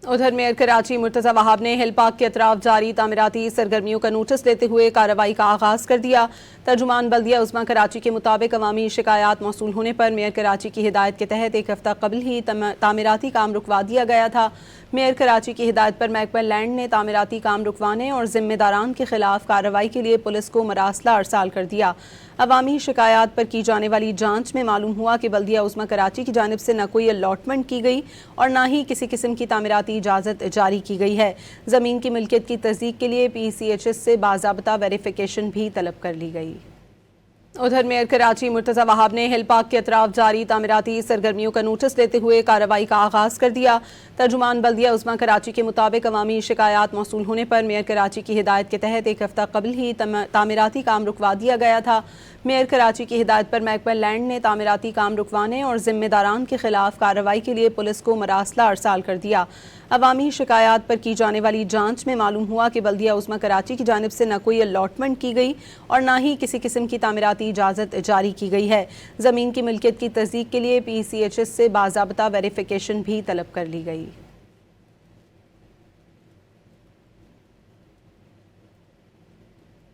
उधर मेयर कराची मुर्तज़ा वहाब ने hill park के अतराफ जारी तामीराती सरगर्मियों का नोटिस लेते हुए कार्रवाई का आगाज़ कर दिया। तर्जुमान बल्दिया उस्मा कराची के मुताबिक अवामी शिकायत मौसूल होने पर मेयर कराची की हिदायत के तहत एक हफ्ता कबल ही तामीराती काम रुकवा दिया गया था। मेयर कराची की हिदायत पर महकमा लैंड ने तामीराती काम रुकवाने और जिम्मेदारान के खिलाफ कार्रवाई के लिए पुलिस को मरासला अरसाल कर दिया। अवामी शिकायत पर की जाने वाली जांच में मालूम हुआ कि बल्दिया उस्मा कराची की जानिब से न कोई अलॉटमेंट की गई और न ही किसी किस्म की तामीराती इजाज़त जारी की गई है। ज़मीन की मिल्कियत की तस्दीक के लिए PCHS से बाज़ाब्ता वेरिफिकेशन भी तलब कर ली गई। उधर मेयर कराची मुर्तज़ा वहाब ने हिल पार्क के अतराफ जारी तामीराती सरगर्मियों का नोटिस लेते हुए कार्रवाई का आगाज़ कर दिया। तर्जुमान बल्दिया उस्मा कराची के मुताबिक अवामी शिकायत मौसूल होने पर मेयर कराची की हिदायत के तहत एक हफ्ता कबल ही तामीराती काम रुकवा दिया गया था। मेयर कराची की हिदायत पर महकमा लैंड ने तामीराती काम रुकवाने और जिम्मेदारान के खिलाफ कार्रवाई के लिए पुलिस को मरासला अरसाल कर दिया। अवामी शिकायत पर की जाने वाली जांच में मालूम हुआ कि बल्दिया उस्मा कराची की जानिब से न कोई अलॉटमेंट की गई और न ही किसी किस्म की तामीराती इजाज़त जारी की गई है। ज़मीन की मिल्कियत की तस्दीक के लिए PCHS से बाज़ाब्ता वेरिफिकेशन भी तलब कर ली गई।